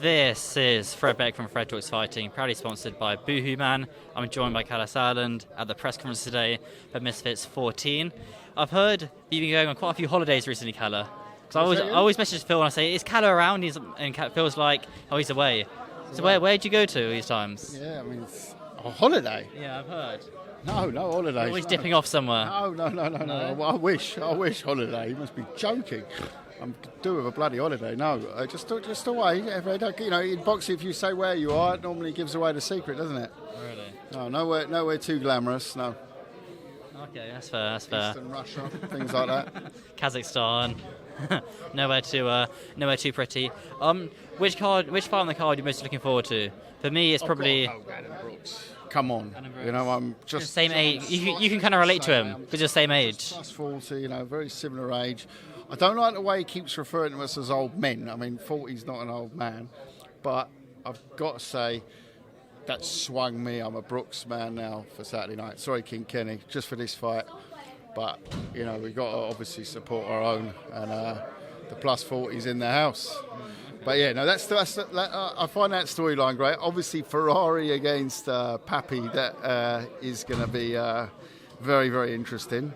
This is Fred Beck from Fred Talks Fighting, proudly sponsored by Boohoo Man. I'm joined by Kalle at the press conference today for Misfits 14. I've heard you've been going on quite a few holidays recently, Kalle. Because I always message Phil and I say, is Kalle around? And Phil's like, oh, he's away. So where'd you go to these times? Yeah, I mean, it's a holiday. Yeah, I've heard. No holidays. Always dipping off somewhere. No. I wish holiday. You must be joking. I'm due with a bloody holiday. No, just away. In boxing, if you say where you are, it normally gives away the secret, doesn't it? Really? No, nowhere too glamorous. No. Okay, that's fair. Eastern Russia, things like that. Kazakhstan. nowhere too pretty. Which fight on the card are you most looking forward to? For me, it's probably Adam Brooks. Come on, I'm just same age. You can kind of relate to him because you're the same age. Plus 40, very similar age. I don't like the way he keeps referring to us as old men. I mean, 40's not an old man, but I've got to say that swung me. I'm a Brooks man now for Saturday night. Sorry, King Kenny, just for this fight. But we've got to obviously support our own, and the plus 40's in the house. But yeah, no, I find that storyline great. Obviously, Ferrari against Papi, that is going to be very, very interesting.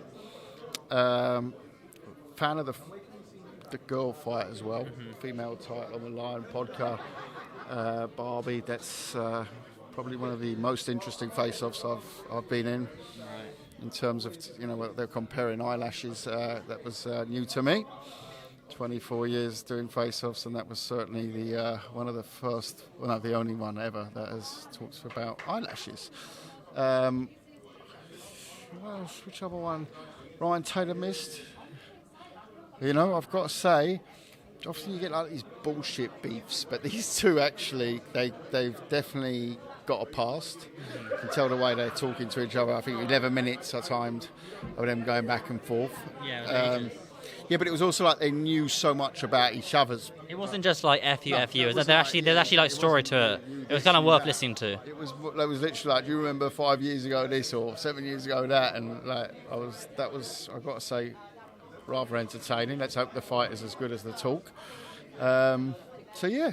Fan of the girl fight as well, female title on the Lion podcast. Barbie, that's probably one of the most interesting face-offs I've been in. In terms of they're comparing eyelashes, that was new to me. 24 years doing face-offs, and that was certainly the one of the first, well, not the only one ever that has talked about eyelashes. What else? Which other one? Ryan Taylor missed. I've got to say, often you get like these bullshit beefs, but these two actually, they've definitely got a past. You can tell the way they're talking to each other. I think 11 minutes I timed of them going back and forth. Yeah, but it was also like they knew so much about each other's. It wasn't just like F you. There's actually like story to it. It was kind of worth listening to. It was literally like, do you remember 5 years ago this or 7 years ago that? And like I've got to say, rather entertaining. Let's hope the fight is as good as the talk. So yeah,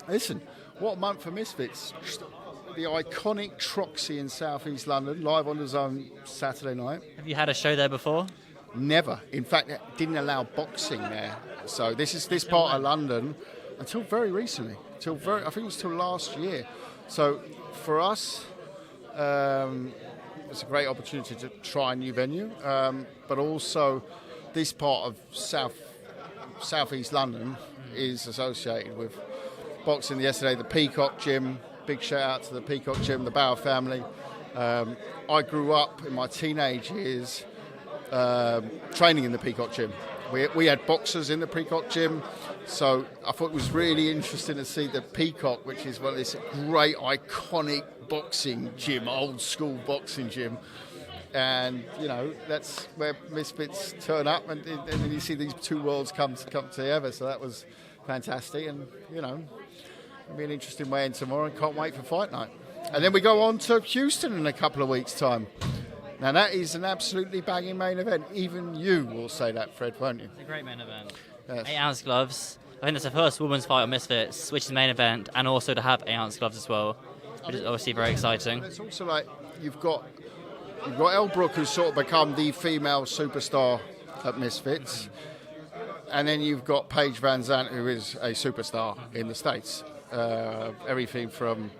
listen, what a month for Misfits. The iconic Troxy in South East London, live on the Zone Saturday night. Have you had a show there before? Never. In fact, it didn't allow boxing there. So this part of London until very recently. I think it was till last year. So for us, it's a great opportunity to try a new venue, but also this part of Southeast London is associated with boxing. Yesterday, the Peacock Gym. Big shout out to the Peacock Gym, the Bauer family. I grew up in my teenage years training in the Peacock Gym. We had boxers in the Peacock Gym, so I thought it was really interesting to see the Peacock, which is one of this great iconic boxing gym, old school boxing gym. And that's where Misfits turn up, and then you see these two worlds come together. So that was fantastic, and it'll be an interesting way in tomorrow. And can't wait for fight night. And then we go on to Houston in a couple of weeks' time. Now that is an absolutely banging main event. Even you will say that, Fred, won't you? It's a great main event. Yes. 8-ounce gloves. I think that's the first women's fight on Misfits, which is the main event, and also to have 8-ounce gloves as well, which is obviously very exciting. It's also like you've got Elle Brook, who's sort of become the female superstar at Misfits, and then you've got Paige Van Zandt, who is a superstar in the States. Everything from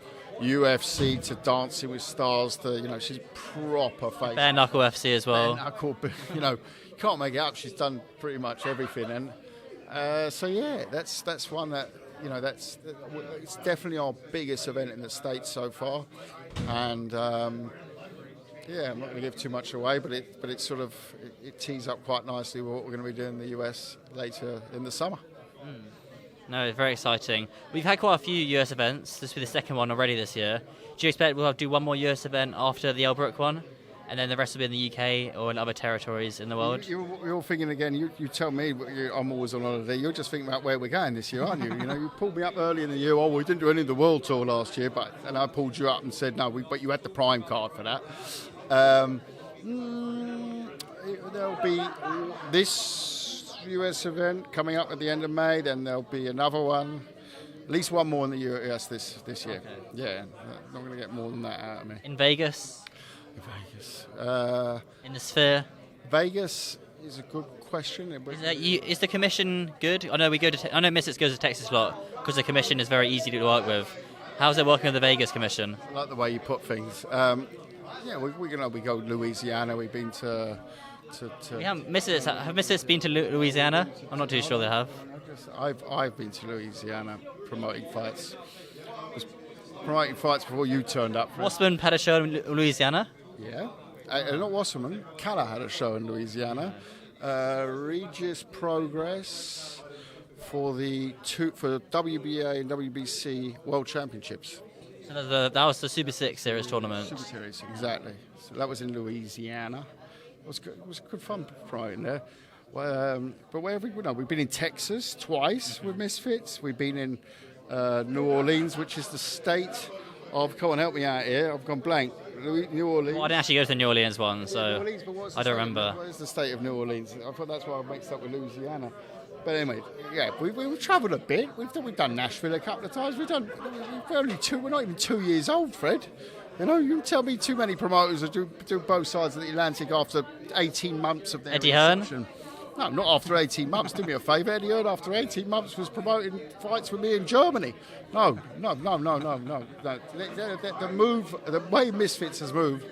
UFC to Dancing with Stars to, she's proper face. Bare knuckle FC as well. Bare knuckle, you can't make it up. She's done pretty much everything, and so yeah, that's one that it's definitely our biggest event in the States so far, and yeah, I'm not going to give too much away, but it sort of tees up quite nicely what we're going to be doing in the US later in the summer. No, it's very exciting. We've had quite a few US events. This will be the second one already this year. Do you expect we'll do one more US event after the Elbrook one? And then the rest will be in the UK or in other territories in the world? You're thinking again, you tell me, I'm always on holiday. You're just thinking about where we're going this year, aren't you? You pulled me up early in the year. Oh, we didn't do any of the World Tour last year, and I pulled you up and said, no, but you had the Prime card for that. There'll be this US event coming up at the end of May, then there'll be another one At least one more in the US this year. Okay. Yeah, not going to get more than that out of me. In Vegas? Vegas. In the Sphere? Vegas is a good question. Is the commission good? I know I know Misfits goes to Texas a lot because the commission is very easy to work with. How's it working with the Vegas commission? I like the way you put things. We go to Louisiana. We've been to have Misfits been to Louisiana? I'm not too sure they have. I've been to Louisiana promoting fights. Promoting fights before you turned up. Wasserman had a show in Louisiana? Yeah. Not Wasserman. Kalle had a show in Louisiana. Regis Progress for the WBA and WBC World Championships. So that was the Super 6 Series tournament. Super Series, exactly. So that was in Louisiana. It was good fun promoting there. But wherever we've been in Texas twice with Misfits. We've been in New Orleans, which is the state of. Come on, help me out here. I've gone blank. New Orleans. Well, I didn't actually go to the New Orleans one, so I don't remember. What is the state of New Orleans? I thought that's why I mixed up with Louisiana. But anyway, yeah, we've travelled a bit. We've done Nashville a couple of times. We're not even 2 years old, Fred. You know, you tell me too many promoters that do both sides of the Atlantic after 18 months of their Eddie Hearn? reception. No, not after 18 months. Do me a favour. Eddie Hearn, after 18 months, was promoting fights with me in Germany. No. The way Misfits has moved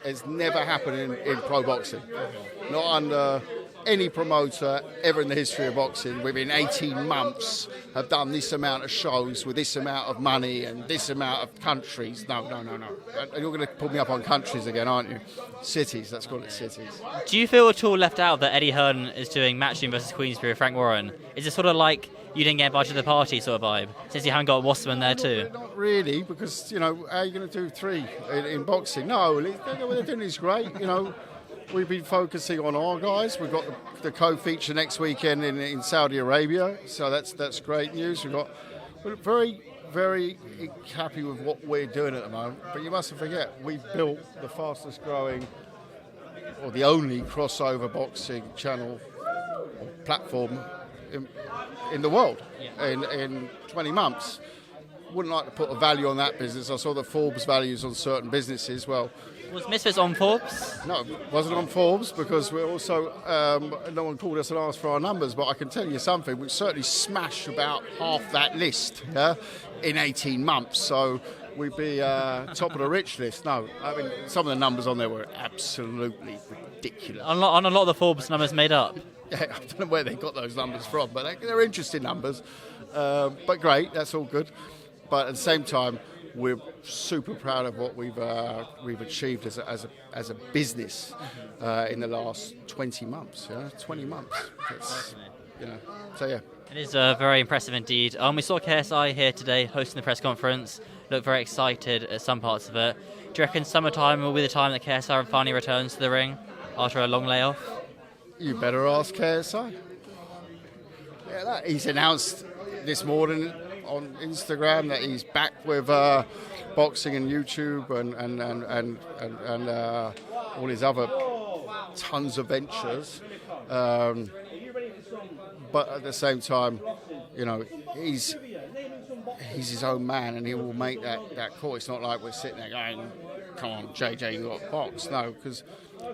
has never happened in pro boxing. Not under any promoter ever in the history of boxing within 18 months have done this amount of shows with this amount of money and this amount of countries. No. You're going to pull me up on countries again, aren't you? Cities, let's call it cities. Do you feel at all left out that Eddie Hearn is doing Matchroom versus Queensberry with Frank Warren? Is it sort of like you didn't get invited to the party sort of vibe, since you haven't got Wasserman there too? Not really, because, you know, how are you going to do three in boxing? No, what they're doing is great, you know. We've been focusing on our guys. We've got the co-feature next weekend in Saudi Arabia, so that's great news. We're very, very happy with what we're doing at the moment. But you mustn't forget, we've built the fastest growing, or the only crossover boxing channel or platform in the world in 20 months. Wouldn't like to put a value on that business. I saw the Forbes values on certain businesses. Well, was Misfits on Forbes? No, it wasn't on Forbes because we're also, no one called us and asked for our numbers, but I can tell you something, we've certainly smashed about half that list in 18 months, so we'd be top of the rich list. No, I mean, some of the numbers on there were absolutely ridiculous. On a lot of the Forbes numbers made up? Yeah, I don't know where they got those numbers from, but they're interesting numbers. But great, that's all good. But at the same time, we're super proud of what we've achieved as a business in the last 20 months. 20 months. So yeah. It is very impressive indeed. We saw KSI here today hosting the press conference. Looked very excited at some parts of it. Do you reckon summertime will be the time that KSI finally returns to the ring after a long layoff? You better ask KSI. Yeah, he's announced this morning on Instagram that he's back with boxing and YouTube and all his other tons of ventures. But at the same time, you know, he's his own man and he will make that call. It's not like we're sitting there going, come on, JJ, you got to box. No, because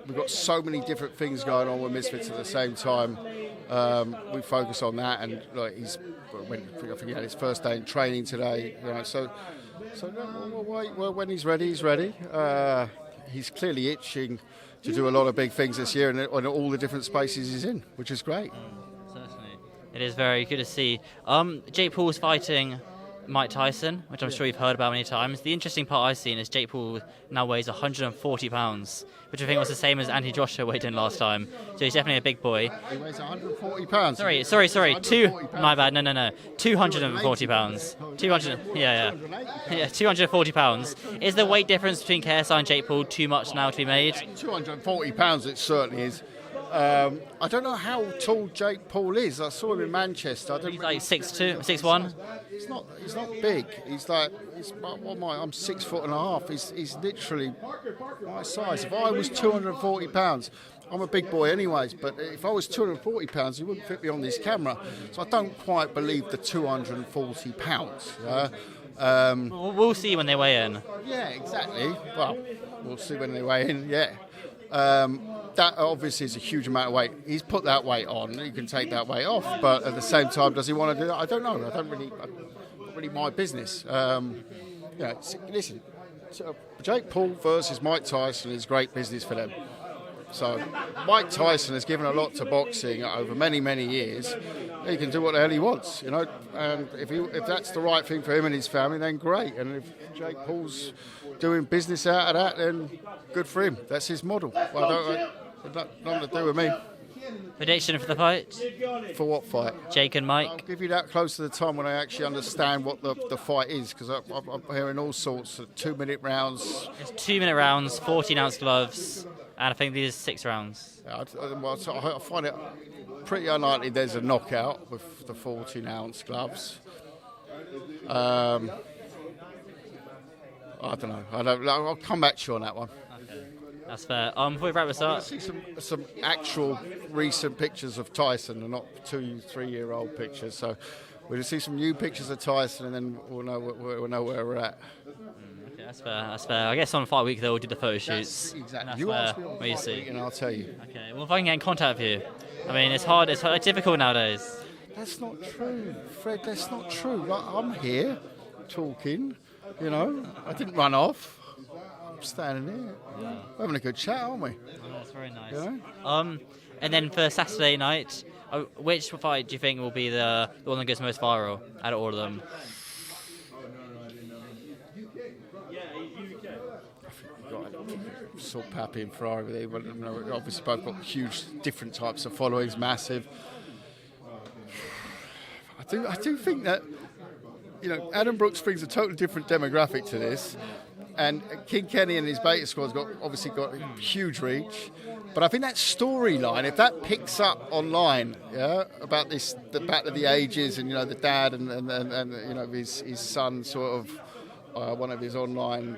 we've got so many different things going on with Misfits at the same time. We focus on that, and like I think he had his first day in training today. You know, so when he's ready, he's ready. He's clearly itching to do a lot of big things this year, and all the different spaces he's in, which is great. Certainly, it is very good to see. Jake Paul's fighting Mike Tyson, which I'm sure you've heard about many times. The interesting part I've seen is Jake Paul now weighs 140 pounds, which I think was the same as Anthony Joshua weighed in last time. So he's definitely a big boy. He weighs 140 pounds. Sorry. My bad. No. 240 pounds. 240 pounds. Is the weight difference between KSI and Jake Paul too much now to be made? 240 pounds, it certainly is. I don't know how tall Jake Paul is. I saw him in Manchester. He's like 6'2", 6'1". He's not big. What am I? I'm 6'1.5". He's literally my size. If I was 240 pounds, I'm a big boy anyways, but if I was 240 pounds, he wouldn't fit me on this camera. So I don't quite believe the 240 pounds. We'll see when they weigh in. Yeah, exactly. Well, we'll see when they weigh in, yeah. That obviously is a huge amount of weight. He's put that weight on. He can take that weight off, but at the same time, does he want to do that? I don't know. Not really my business. Listen, Jake Paul versus Mike Tyson is great business for them. So Mike Tyson has given a lot to boxing over many, many years. He can do what the hell he wants, you know. And if that's the right thing for him and his family, then great. And if Jake Paul's doing business out of that, then good for him. That's his model. Well, nothing to do with me. Prediction for the fight? For what fight? Jake and Mike. I'll give you that close to the time when I actually understand what the fight is, because I'm hearing all sorts of 2-minute rounds. It's 2-minute rounds, 14-ounce gloves, and I think these are 6 rounds. I find it pretty unlikely there's a knockout with the 14-ounce gloves. I don't know. I'll come back to you on that one. Okay. That's fair. Before we wrap this up, I see some actual recent pictures of Tyson and not 2-3-year-old pictures. So we'll see some new pictures of Tyson, and then we'll know where we're at. Okay, that's fair. That's fair. I guess on Fight Week they'll do the photo shoots. Exactly. You you ask me on Fight Week and I'll tell you. Okay. Well, if I can get in contact with you, I mean, it's hard. It's difficult nowadays. That's not true, Fred. That's not true. Like, I'm here talking. You know, I didn't run off. I'm standing here. Yeah. We're having a good chat, aren't we? Oh, that's very nice. You know? And then for Saturday night, which fight do you think will be the one that goes most viral out of all of them? Saw Papi and Ferrari. They obviously both got huge, different types of followings, massive. I do think that, you know, Adam Brooks brings a totally different demographic to this, and King Kenny and his beta squad's obviously got huge reach. But I think that storyline, if that picks up online, yeah, about the battle of the ages, and you know the dad and you know his son, sort of one of his online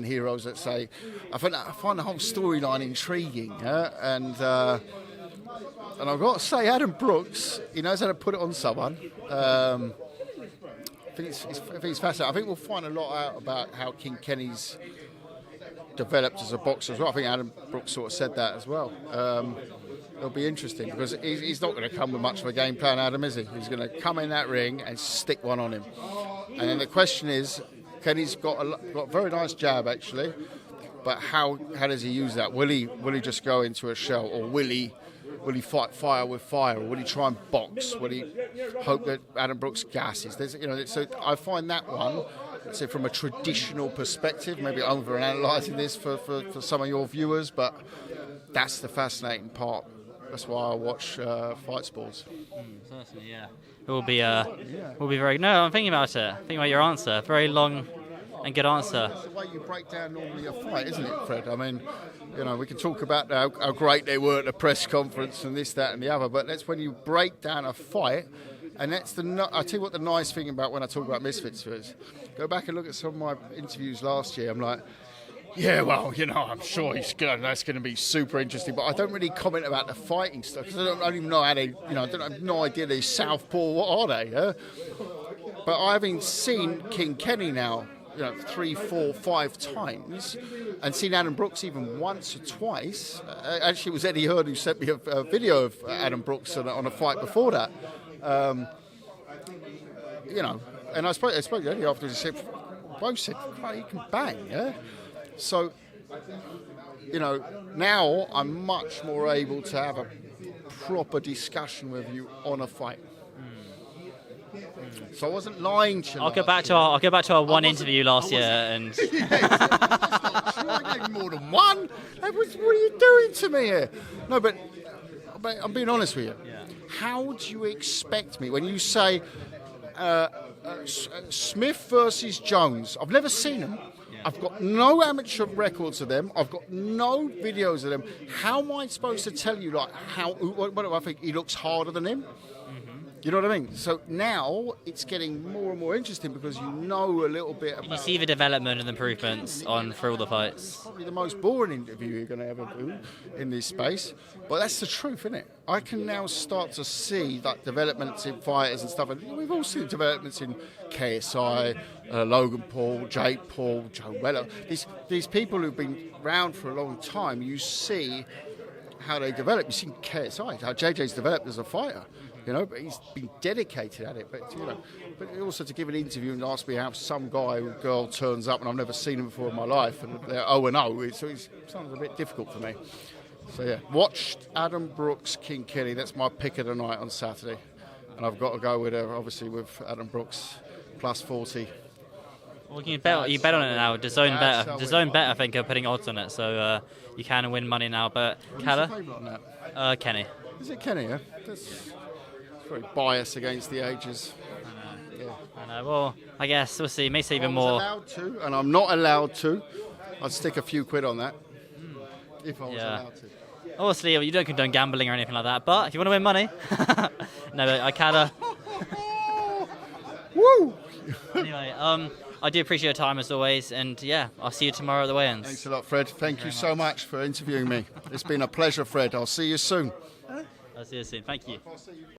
heroes, let's say. I find the whole storyline intriguing, yeah? And I've got to say, Adam Brooks, he knows how to put it on someone. I think it's fascinating. I think we'll find a lot out about how King Kenny's developed as a boxer as well. I think Adam Brooks sort of said that as well. It'll be interesting because he's not going to come with much of a game plan, Adam, is he? He's going to come in that ring and stick one on him. And then the question is, Kenny's got a very nice jab actually, but how does he use that? Will he just go into a shell, or will he fight fire with fire, or will he try and box? Will he hope that Adam Brooks gasses? So I find that one, let's say from a traditional perspective, maybe over-analysing this for some of your viewers, but that's the fascinating part. That's why I watch fight sports. Certainly, yeah. It will be very... No, I'm thinking about it. Thinking about your answer. Very long and good answer. That's the way you break down normally a fight, isn't it, Fred? I mean, you know, we can talk about how great they were at the press conference and this, that and the other, but that's when you break down a fight, and that's I tell you what the nice thing about when I talk about Misfits is, go back and look at some of my interviews last year, I'm like, yeah, well, you know, I'm sure that's going to be super interesting, but I don't really comment about the fighting stuff, because I don't even know how they, you know, I have no idea they're southpaw, what are they, yeah? But having seen King Kenny now, you know, 3, 4, 5 times, and seen Adam Brooks even once or twice. Actually, it was Eddie Hearn who sent me a video of Adam Brooks on a fight before that. You know, and I spoke to Eddie after. He said, both said, he can bang, yeah. So, you know, now I'm much more able to have a proper discussion with you on a fight. So I wasn't lying to you. I'll go back to our one interview last year, and I gave you more than one. What are you doing to me here? No, but I'm being honest with you. Yeah. How do you expect me when you say Smith versus Jones? I've never seen them. Yeah. I've got no amateur records of them. I've got no videos of them. How am I supposed to tell you what do I think? He looks harder than him. You know what I mean? So now it's getting more and more interesting because you know a little bit about... You see the development and improvements on through all the fights. Probably the most boring interview you're going to ever do in this space. But that's the truth, isn't it? I can now start to see that developments in fighters and stuff. And we've all seen developments in KSI, Logan Paul, Jake Paul, Joe Weller. These people who've been around for a long time, you see how they develop. You've seen KSI, how JJ's developed as a fighter. You know, but he's been dedicated at it. But you know, but also to give an interview and ask me how some guy or girl turns up and I've never seen him before in my life and they're 0-0, so it sounds a bit difficult for me. So yeah, watched Adam Brooks, King Kelly. That's my pick of the night on Saturday, and I've got to go with obviously with Adam Brooks plus 40. Well, you bet on it now. DAZN Bet, I think, are putting odds on it, so you can win money now. But Kalle, Kenny. Is it Kenny? Yeah. That's very biased against the ages. I know. Well, I guess we'll see. Maybe even more. Allowed to, and I'm not allowed to. I'd stick a few quid on that if I was allowed to. Obviously, you don't condone gambling or anything like that. But if you want to win money, no, but Kalle. Woo! Anyway, I do appreciate your time as always, and yeah, I'll see you tomorrow at the weigh-ins. Thanks a lot, Fred. Thank you so much for interviewing me. It's been a pleasure, Fred. I'll see you soon. I'll see you soon. Thank you.